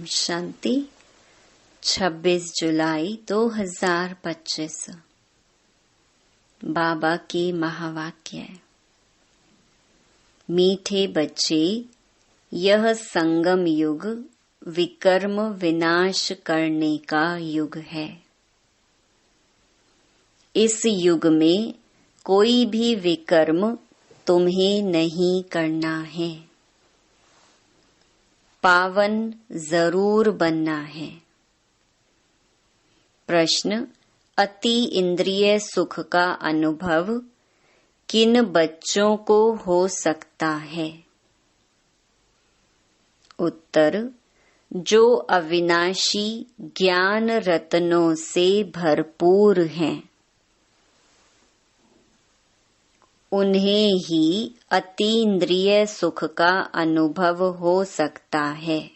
शांति 26 जुलाई 2025। बाबा के महावाक्य। मीठे बच्चे, यह संगम युग विकर्म विनाश करने का युग है। इस युग में कोई भी विकर्म तुम्हें नहीं करना है। पावन जरूर बनना है। प्रश्न: अति इंद्रिय सुख का अनुभव किन बच्चों को हो सकता है? उत्तर: जो अविनाशी ज्ञान रत्नों से भरपूर हैं, उन्हें ही अतीन्द्रिय सुख का अनुभव हो सकता है।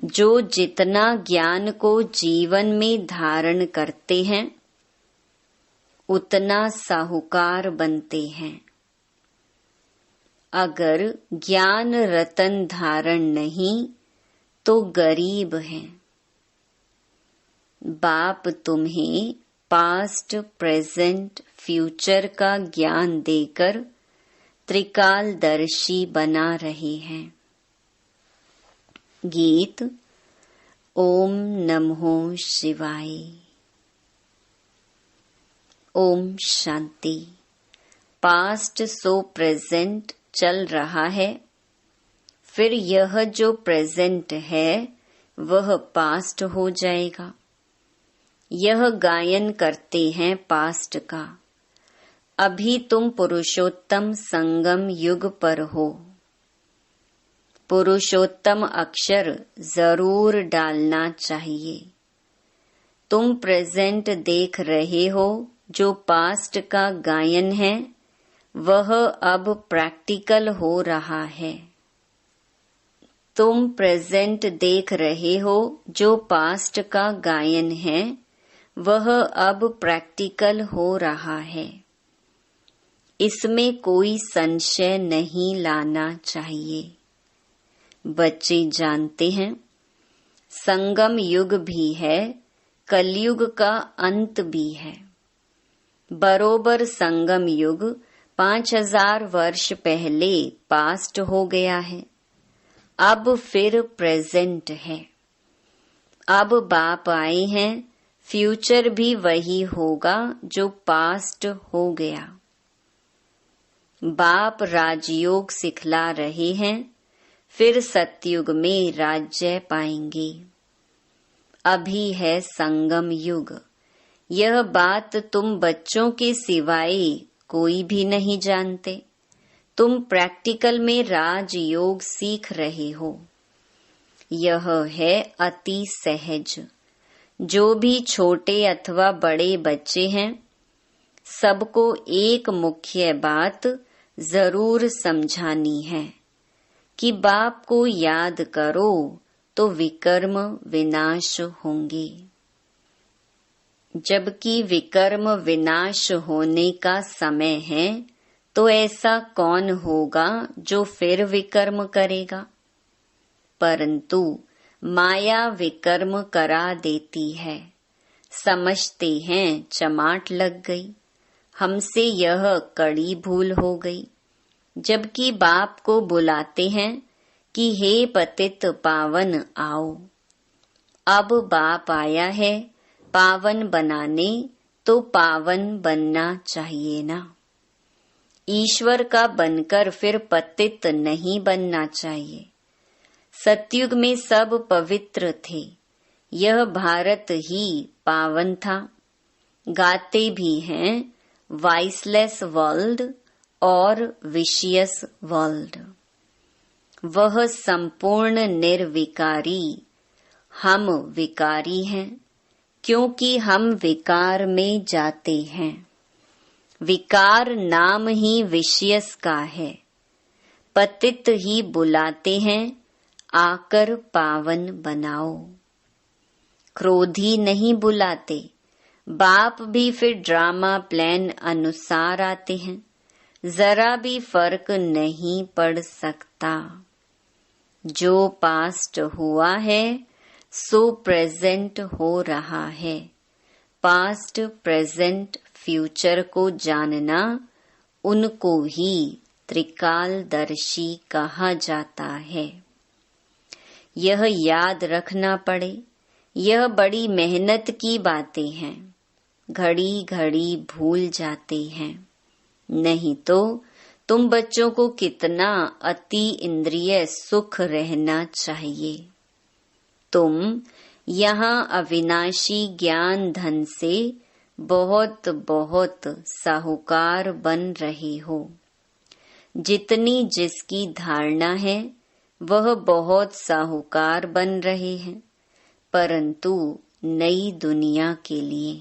जो जितना ज्ञान को जीवन में धारण करते हैं, उतना साहूकार बनते हैं। अगर ज्ञान रतन धारण नहीं तो गरीब हैं। बाप तुम्हें पास्ट, प्रेजेंट, फ्यूचर का ज्ञान देकर त्रिकालदर्शी बना रहे हैं। गीत। ओम नमो शिवाय। Om Shanti. Past so present चल रहा है, फिर यह जो प्रेजेंट है वह पास्ट हो जाएगा। यह गायन करते हैं पास्ट का। अभी तुम पुरुषोत्तम संगम युग पर हो। पुरुषोत्तम अक्षर जरूर डालना चाहिए। तुम प्रेजेंट देख रहे हो, जो पास्ट का गायन है वह अब प्रैक्टिकल हो रहा है। तुम प्रेजेंट देख रहे हो, जो पास्ट का गायन है वह अब प्रैक्टिकल हो रहा है। इसमें कोई संशय नहीं लाना चाहिए। बच्चे जानते हैं, संगम युग भी है, कलयुग का अंत भी है। बरोबर संगम युग 5000 वर्ष पहले पास्ट हो गया है। अब फिर प्रेजेंट है। अब बाप आए हैं, फ्यूचर भी वही होगा जो पास्ट हो गया। बाप राजयोग सिखला रहे हैं, फिर सतयुग में राज्य पाएंगे। अभी है संगम युग। यह बात तुम बच्चों के सिवाय कोई भी नहीं जानते। तुम प्रैक्टिकल में राजयोग सीख रहे हो। यह है अति सहज। जो भी छोटे अथवा बड़े बच्चे हैं, सबको एक मुख्य बात जरूर समझानी है कि बाप को याद करो तो विकर्म विनाश होंगे। जबकि विकर्म विनाश होने का समय है, तो ऐसा कौन होगा जो फिर विकर्म करेगा? परंतु माया विकर्म करा देती है। समझते हैं चमाट लग गई, हमसे यह कड़ी भूल हो गई। जबकि बाप को बुलाते हैं कि हे पतित पावन आओ। अब बाप आया है पावन बनाने, तो पावन बनना चाहिए ना। ईश्वर का बनकर फिर पतित नहीं बनना चाहिए। सतयुग में सब पवित्र थे। यह भारत ही पावन था। गाते भी हैं वाइसलेस वर्ल्ड और विशियस वर्ल्ड। वह संपूर्ण निर्विकारी, हम विकारी हैं, क्योंकि हम विकार में जाते हैं। विकार नाम ही विशियस का है। पतित ही बुलाते हैं, आकर पावन बनाओ। क्रोधी नहीं बुलाते। बाप भी फिर ड्रामा प्लान अनुसार आते हैं। जरा भी फर्क नहीं पड़ सकता। जो पास्ट हुआ है सो प्रेजेंट हो रहा है। पास्ट, प्रेजेंट, फ्यूचर को जानना उनको ही त्रिकालदर्शी कहा जाता है। यह याद रखना पड़े, यह बड़ी मेहनत की बातें हैं। घड़ी घड़ी भूल जाते हैं। नहीं तो तुम बच्चों को कितना अति इंद्रिय सुख रहना चाहिए। तुम यहाँ अविनाशी ज्ञान धन से बहुत बहुत साहूकार बन रहे हो। जितनी जिसकी धारणा है वह बहुत साहूकार बन रहे हैं, परंतु नई दुनिया के लिए।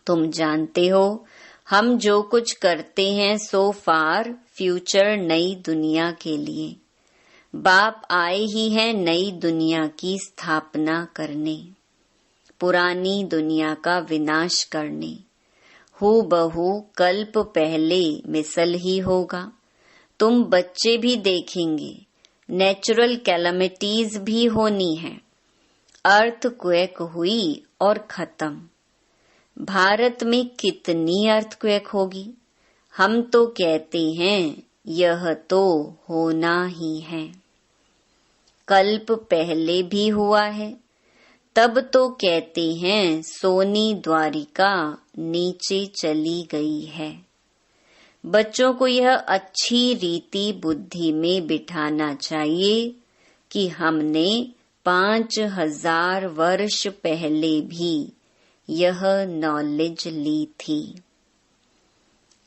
तुम जानते हो हम जो कुछ करते हैं सो फार फ्यूचर नई दुनिया के लिए। बाप आए ही हैं नई दुनिया की स्थापना करने, पुरानी दुनिया का विनाश करने। हूबहू कल्प पहले मिसल ही होगा। तुम बच्चे भी देखेंगे, नेचुरल कैलामिटीज भी होनी है। अर्थक्वेक हुई और खत्म। भारत में कितनी अर्थक्वेक होगी? हम तो कहते हैं यह तो होना ही है। कल्प पहले भी हुआ है, तब तो कहते हैं सोनी द्वारिका नीचे चली गई है। बच्चों को यह अच्छी रीति बुद्धि में बिठाना चाहिए कि हमने 5000 वर्ष पहले भी यह नॉलेज ली थी।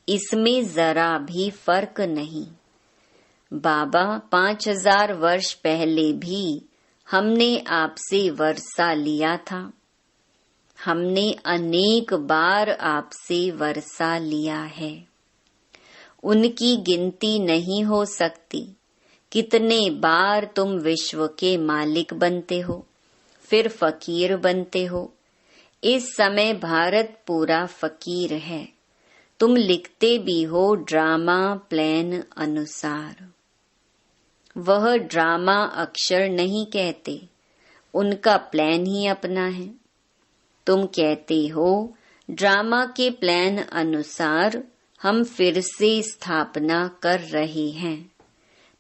इसमें जरा भी फर्क नहीं। बाबा 5000 वर्ष पहले भी हमने आपसे वर्षा लिया था। हमने अनेक बार आपसे वर्षा लिया है। उनकी गिनती नहीं हो सकती। कितने बार तुम विश्व के मालिक बनते हो, फिर फकीर बनते हो। इस समय भारत पूरा फकीर है। तुम लिखते भी हो ड्रामा प्लान अनुसार। वह ड्रामा अक्षर नहीं कहते, उनका प्लान ही अपना है। तुम कहते हो ड्रामा के प्लान अनुसार हम फिर से स्थापना कर रहे हैं।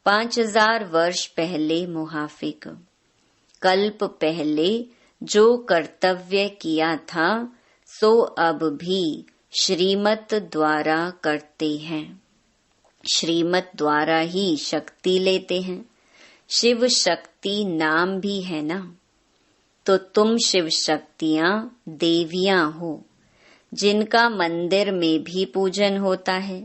5000 वर्ष पहले मुहाफिक, कल्प पहले जो कर्तव्य किया था सो अब भी श्रीमत द्वारा करते हैं। श्रीमत द्वारा ही शक्ति लेते हैं। शिव शक्ति नाम भी है ना। तो तुम शिव शक्तियां देवियां हो, जिनका मंदिर में भी पूजन होता है।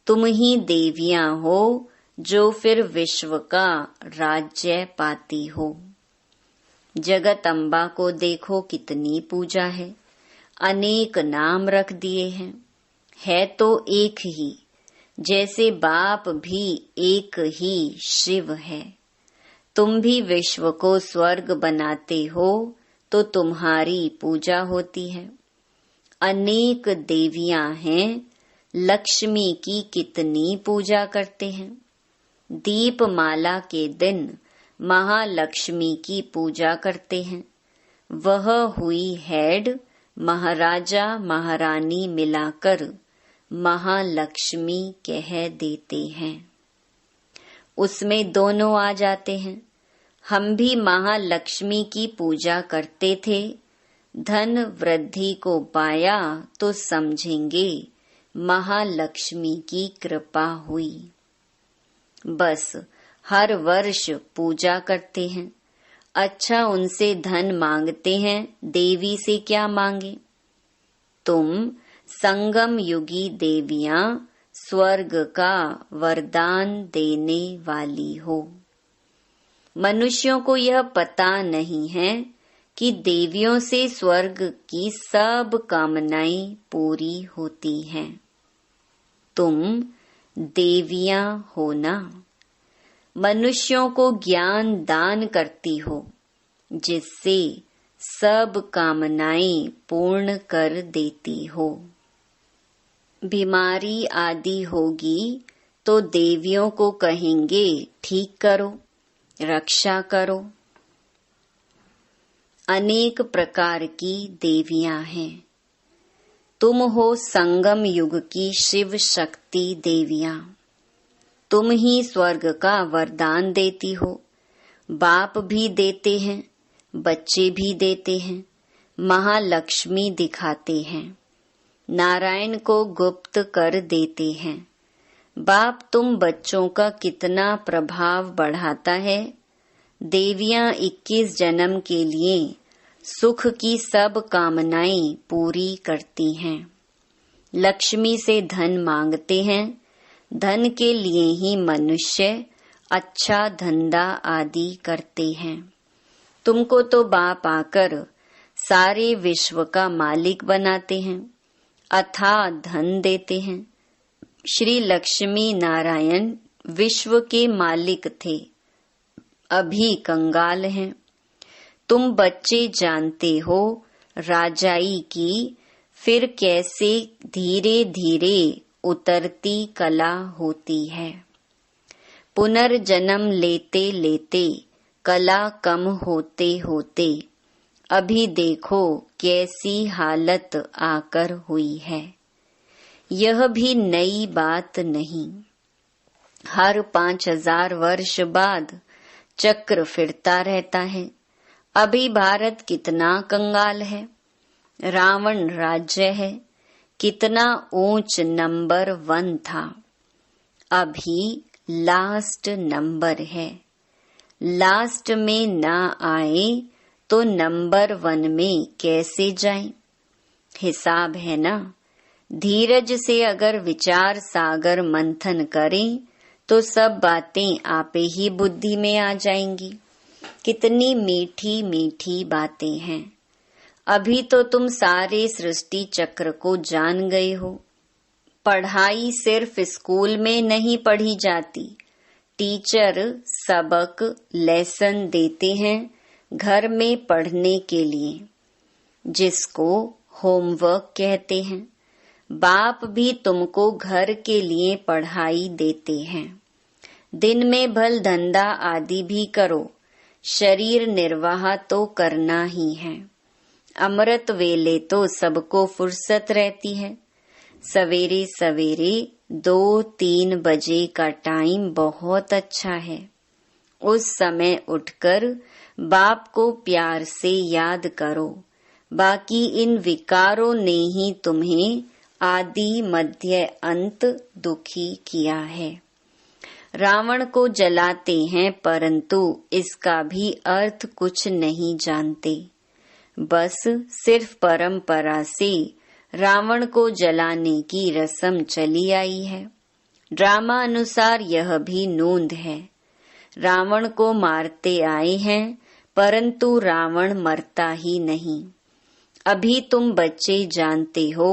तुम ही देवियां हो जो फिर विश्व का राज्य पाती हो। जगत अम्बा को देखो कितनी पूजा है, अनेक नाम रख दिए हैं। है तो एक ही, जैसे बाप भी एक ही शिव है। तुम भी विश्व को स्वर्ग बनाते हो तो तुम्हारी पूजा होती है। अनेक देवियां हैं, लक्ष्मी की कितनी पूजा करते हैं। दीपमाला के दिन महालक्ष्मी की पूजा करते हैं। वह हुई हेड, महाराजा महारानी मिलाकर महालक्ष्मी कह देते हैं। उसमें दोनों आ जाते हैं। हम भी महालक्ष्मी की पूजा करते थे। धन वृद्धि को पाया तो समझेंगे महालक्ष्मी की कृपा हुई। बस हर वर्ष पूजा करते हैं। अच्छा, उनसे धन मांगते हैं, देवी से क्या मांगे? तुम संगम युगी देवियां स्वर्ग का वरदान देने वाली हो। मनुष्यों को यह पता नहीं है कि देवियों से स्वर्ग की सब कामनाएं पूरी होती हैं। तुम देवियां हो ना। मनुष्यों को ज्ञान दान करती हो, जिससे सब कामनाएं पूर्ण कर देती हो। बीमारी आदि होगी तो देवियों को कहेंगे ठीक करो, रक्षा करो। अनेक प्रकार की देवियां हैं। तुम हो संगम युग की शिव शक्ति देवियां। तुम ही स्वर्ग का वरदान देती हो। बाप भी देते हैं, बच्चे भी देते हैं, महालक्ष्मी दिखाते हैं, नारायण को गुप्त कर देते हैं। बाप तुम बच्चों का कितना प्रभाव बढ़ाता है। देवियां 21 जन्म के लिए सुख की सब कामनाएं पूरी करती हैं। लक्ष्मी से धन मांगते हैं। धन के लिए ही मनुष्य अच्छा धंधा आदि करते हैं। तुमको तो बाप आकर सारे विश्व का मालिक बनाते हैं, अथाह धन देते हैं। श्री लक्ष्मी नारायण विश्व के मालिक थे, अभी कंगाल हैं। तुम बच्चे जानते हो राजाई की फिर कैसे धीरे धीरे उतरती कला होती है। पुनर्जन्म लेते लेते कला कम होते होते अभी देखो कैसी हालत आकर हुई है। यह भी नई बात नहीं। हर 5000 वर्ष बाद चक्र फिरता रहता है। अभी भारत कितना कंगाल है। रावण राज्य है, कितना ऊंच नंबर 1 था, अभी लास्ट नंबर है। लास्ट में ना आए तो नंबर 1 में कैसे जाएं? हिसाब है ना। धीरज से अगर विचार सागर मंथन करें तो सब बातें आपे ही बुद्धि में आ जाएंगी। कितनी मीठी मीठी बातें हैं। अभी तो तुम सारे सृष्टि चक्र को जान गए हो। पढ़ाई सिर्फ स्कूल में नहीं पढ़ी जाती। टीचर सबक लेसन देते हैं घर में पढ़ने के लिए, जिसको होमवर्क कहते हैं। बाप भी तुमको घर के लिए पढ़ाई देते हैं। दिन में भल धंधा आदि भी करो, शरीर निर्वाह तो करना ही है। अमृत वेले तो सबको फुर्सत रहती है। सवेरे सवेरे 2-3 बजे का टाइम बहुत अच्छा है। उस समय उठकर बाप को प्यार से याद करो। बाकी इन विकारों ने ही तुम्हें आदि मध्य अंत दुखी किया है। रावण को जलाते हैं परंतु इसका भी अर्थ कुछ नहीं जानते। बस सिर्फ परंपरा से रावण को जलाने की रस्म चली आई है। ड्रामा अनुसार यह भी नोंद है। रावण को मारते आए हैं परंतु रावण मरता ही नहीं। अभी तुम बच्चे जानते हो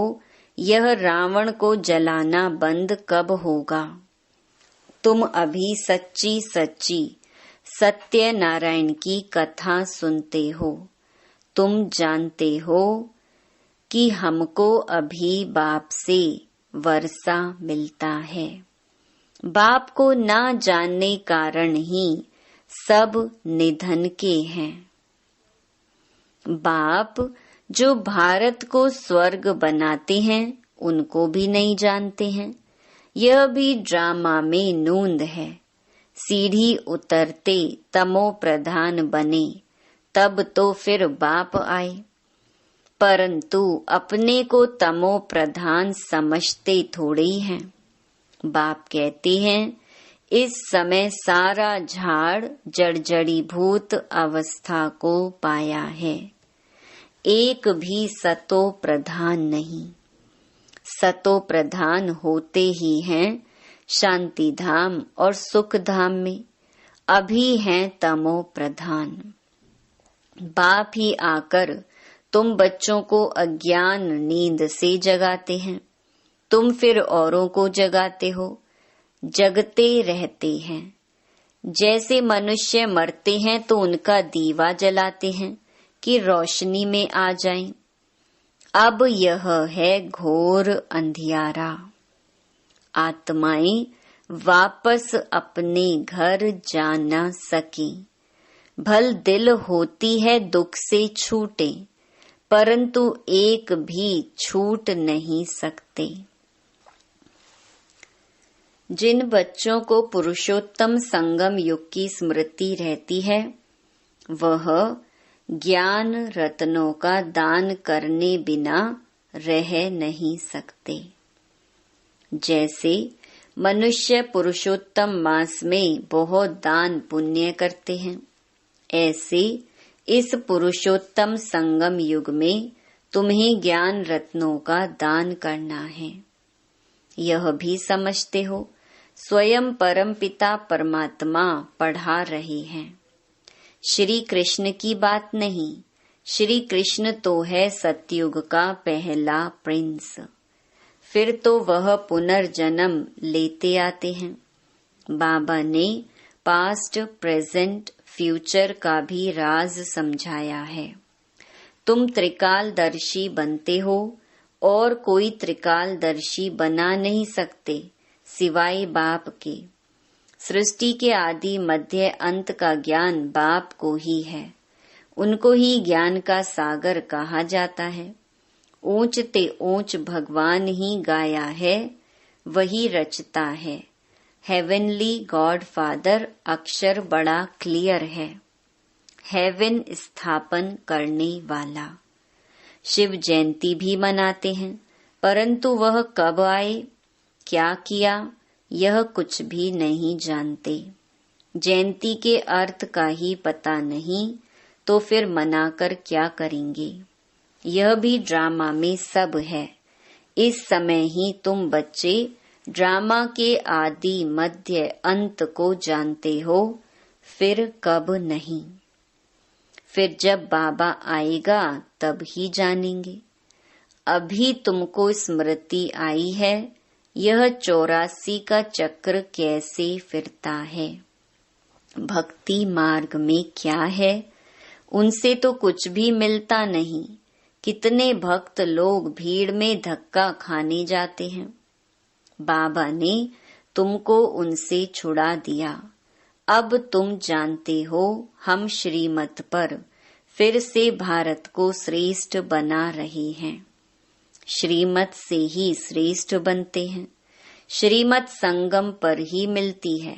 यह रावण को जलाना बंद कब होगा। तुम अभी सच्ची सच्ची सत्य नारायण की कथा सुनते हो। तुम जानते हो कि हमको अभी बाप से वर्षा मिलता है। बाप को ना जानने कारण ही सब निधन के हैं। बाप जो भारत को स्वर्ग बनाते हैं उनको भी नहीं जानते हैं। यह भी ड्रामा में नोंद है। सीढ़ी उतरते तमो प्रधान बने तब तो फिर बाप आए, परंतु अपने को तमो प्रधान समझते थोड़े ही हैं। बाप कहते हैं इस समय सारा झाड़ जर्जरीभूत अवस्था को पाया है। एक भी सतो प्रधान नहीं। सतो प्रधान होते ही हैं शांति धाम और सुख धाम में, अभी हैं तमो प्रधान। बाप ही आकर तुम बच्चों को अज्ञान नींद से जगाते हैं। तुम फिर औरों को जगाते हो, जगते रहते हैं। जैसे मनुष्य मरते हैं तो उनका दीवा जलाते हैं कि रोशनी में आ जाएं। अब यह है घोर अंधियारा। आत्माएं वापस अपने घर जा न सके। भल दिल होती है दुख से छूटे, परंतु एक भी छूट नहीं सकते। जिन बच्चों को पुरुषोत्तम संगम युग की स्मृति रहती है, वह ज्ञान रत्नों का दान करने बिना रह नहीं सकते। जैसे मनुष्य पुरुषोत्तम मास में बहुत दान पुण्य करते हैं, ऐसे इस पुरुषोत्तम संगम युग में तुम्हें ज्ञान रत्नों का दान करना है। यह भी समझते हो स्वयं परमपिता परमात्मा पढ़ा रहे हैं। श्री कृष्ण की बात नहीं, श्री कृष्ण तो है सतयुग का पहला प्रिंस। फिर तो वह पुनर्जन्म लेते आते हैं। बाबा ने पास्ट, प्रेजेंट, फ्यूचर का भी राज समझाया है। तुम त्रिकालदर्शी बनते हो और कोई त्रिकालदर्शी बना नहीं सकते सिवाय बाप के। सृष्टि के आदि मध्य अंत का ज्ञान बाप को ही है। उनको ही ज्ञान का सागर कहा जाता है। ऊंच ते ऊंच भगवान ही गाया है, वही रचता है। हेवनली गॉड फादर अक्षर बड़ा क्लियर है। हेवन स्थापन करने वाला। शिव जयंती भी मनाते हैं, परंतु वह कब आए, क्या किया, यह कुछ भी नहीं जानते। जयंती के अर्थ का ही पता नहीं तो फिर मनाकर क्या करेंगे। यह भी ड्रामा में सब है। इस समय ही तुम बच्चे ड्रामा के आदि मध्य अंत को जानते हो, फिर कब नहीं। फिर जब बाबा आएगा तब ही जानेंगे। अभी तुमको स्मृति आई है, यह 84 का चक्र कैसे फिरता है। भक्ति मार्ग में क्या है, उनसे तो कुछ भी मिलता नहीं। कितने भक्त लोग भीड़ में धक्का खाने जाते हैं। बाबा ने तुमको उनसे छुड़ा दिया। अब तुम जानते हो हम श्रीमत पर फिर से भारत को श्रेष्ठ बना रहे हैं। श्रीमत से ही श्रेष्ठ बनते हैं। श्रीमत संगम पर ही मिलती है।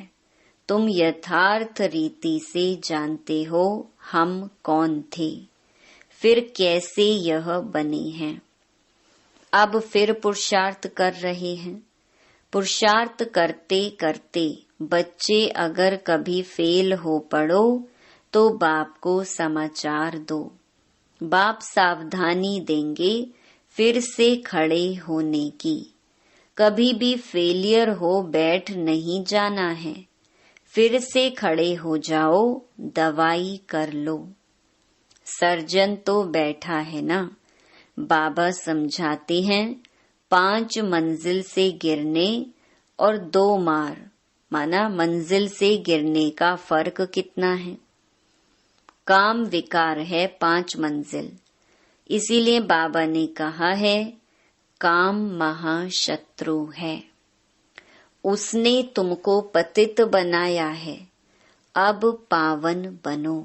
तुम यथार्थ रीति से जानते हो हम कौन थे, फिर कैसे यह बने हैं। अब फिर पुरुषार्थ कर रहे हैं। पुरुषार्थ करते करते बच्चे अगर कभी फेल हो पड़ो तो बाप को समाचार दो। बाप सावधानी देंगे फिर से खड़े होने की। कभी भी फेलियर हो बैठ नहीं जाना है। फिर से खड़े हो जाओ, दवाई कर लो। सर्जन तो बैठा है ना। बाबा समझाते हैं 5 मंजिल से गिरने और 2 मार, माना मंजिल से गिरने का फर्क कितना है। काम विकार है 5 मंजिल। इसीलिए बाबा ने कहा है काम महाशत्रु है। उसने तुमको पतित बनाया है, अब पावन बनो।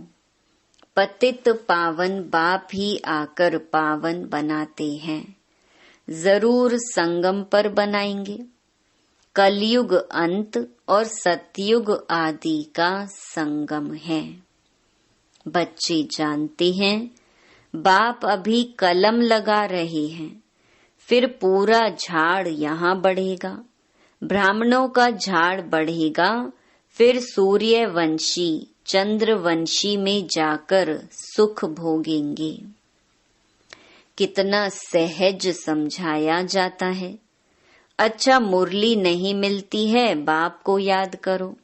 पतित पावन बाप ही आकर पावन बनाते हैं। जरूर संगम पर बनाएंगे। कलयुग अंत और सतयुग आदि का संगम है। बच्चे जानते हैं बाप अभी कलम लगा रहे हैं, फिर पूरा झाड़ यहाँ बढ़ेगा। ब्राह्मणों का झाड़ बढ़ेगा, फिर सूर्यवंशी चंद्रवंशी में जाकर सुख भोगेंगे। कितना सहज समझाया जाता है। अच्छा, मुरली नहीं मिलती है, बाप को याद करो।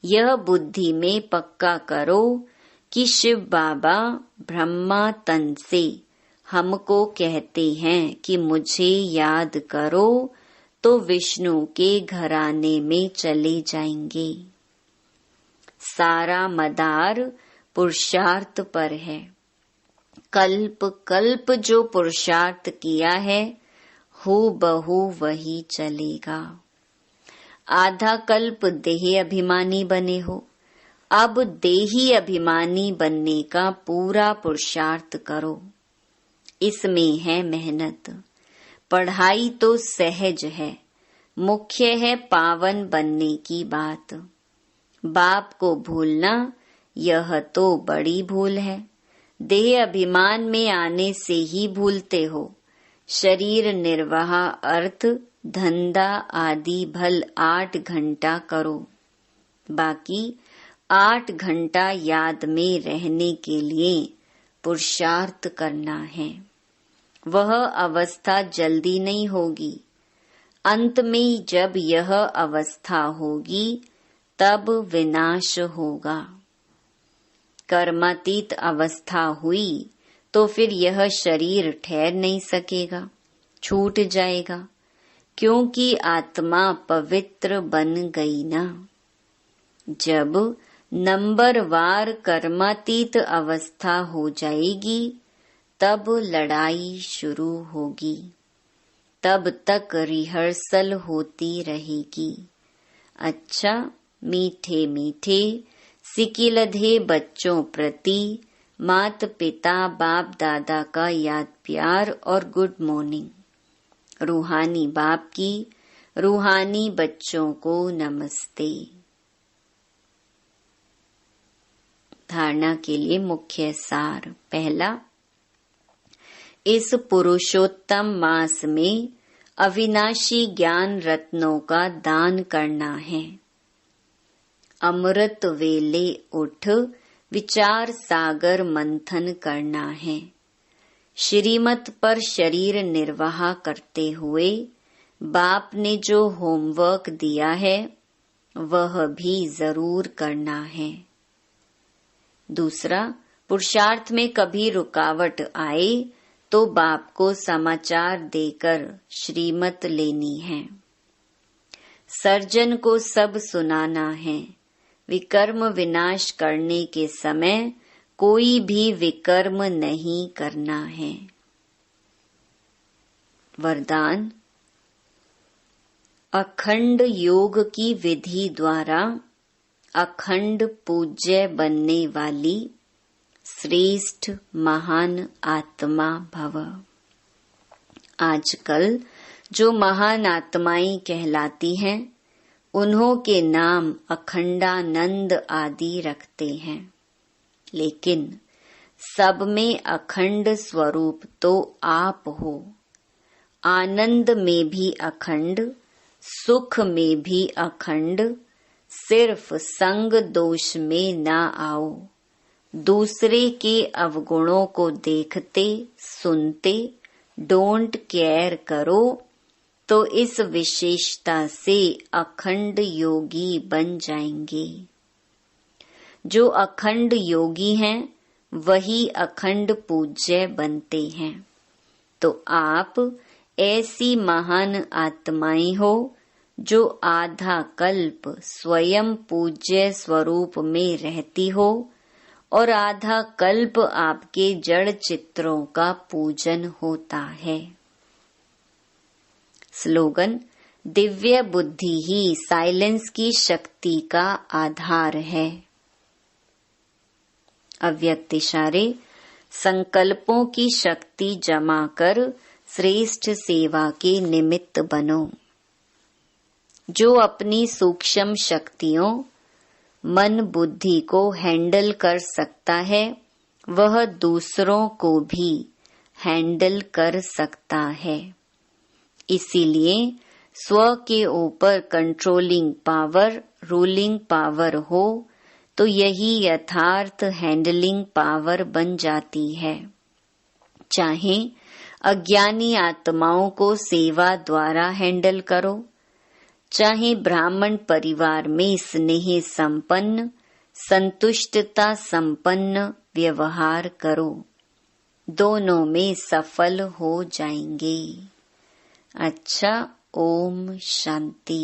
यह बुद्धि में पक्का करो कि शिव बाबा ब्रह्मा तन से हमको कहते हैं कि मुझे याद करो, तो विष्णु के घराने में चले जाएंगे। सारा मदार पुरुषार्थ पर है। कल्प कल्प जो पुरुषार्थ किया है, हूबहू वही चलेगा। आधा कल्प देह अभिमानी बने हो। अब देही अभिमानी बनने का पूरा पुरुषार्थ करो। इसमें है मेहनत। पढ़ाई तो सहज है, मुख्य है पावन बनने की बात। बाप को भूलना यह तो बड़ी भूल है। देह अभिमान में आने से ही भूलते हो। शरीर निर्वाह अर्थ धंधा आदि भल 8 घंटा करो। बाकी 8 घंटा याद में रहने के लिए पुरुषार्थ करना है। वह अवस्था जल्दी नहीं होगी। अंत में जब यह अवस्था होगी तब विनाश होगा। कर्मातीत अवस्था हुई तो फिर यह शरीर ठहर नहीं सकेगा, छूट जाएगा, क्योंकि आत्मा पवित्र बन गई ना। जब नंबरवार कर्मातीत अवस्था हो जाएगी तब लड़ाई शुरू होगी। तब तक रिहर्सल होती रहेगी। अच्छा, मीठे मीठे सिकिलधे बच्चों प्रति मात पिता बाप दादा का याद प्यार और गुड मॉर्निंग। रूहानी बाप की रूहानी बच्चों को नमस्ते। धारणा के लिए मुख्य सार। पहला, इस पुरुषोत्तम मास में अविनाशी ज्ञान रत्नों का दान करना है। अमृत वेले उठ विचार सागर मंथन करना है। श्रीमत पर शरीर निर्वाह करते हुए बाप ने जो होमवर्क दिया है वह भी जरूर करना है। दूसरा, पुरुषार्थ में कभी रुकावट आए तो बाप को समाचार देकर श्रीमत लेनी है। सर्जन को सब सुनाना है। विकर्म विनाश करने के समय कोई भी विकर्म नहीं करना है। वरदान, अखंड योग की विधि द्वारा अखंड पूज्य बनने वाली श्रेष्ठ महान आत्मा भव। आजकल जो महान आत्माएं कहलाती हैं उन्हों के नाम अखंडानंद आदि रखते हैं, लेकिन सब में अखंड स्वरूप तो आप हो। आनंद में भी अखंड, सुख में भी अखंड। सिर्फ संग दोष में ना आओ। दूसरे के अवगुणों को देखते सुनते डोंट केयर करो तो इस विशेषता से अखंड योगी बन जाएंगे। जो अखंड योगी हैं वही अखंड पूज्य बनते हैं। तो आप ऐसी महान आत्माएं हो जो आधा कल्प स्वयं पूज्य स्वरूप में रहती हो और आधा कल्प आपके जड़ चित्रों का पूजन होता है। स्लोगन, दिव्य बुद्धि ही साइलेंस की शक्ति का आधार है। अव्यक्त इशारे, संकल्पों की शक्ति जमा कर श्रेष्ठ सेवा के निमित्त बनो। जो अपनी सूक्ष्म शक्तियों मन बुद्धि को हैंडल कर सकता है वह दूसरों को भी हैंडल कर सकता है। इसीलिए स्व के ऊपर कंट्रोलिंग पावर, रूलिंग पावर हो तो यही यथार्थ हैंडलिंग पावर बन जाती है। चाहे अज्ञानी आत्माओं को सेवा द्वारा हैंडल करो, चाहे ब्राह्मण परिवार में स्नेह संपन्न संतुष्टता संपन्न व्यवहार करो, दोनों में सफल हो जाएंगे। अच्छा, ओम शांति।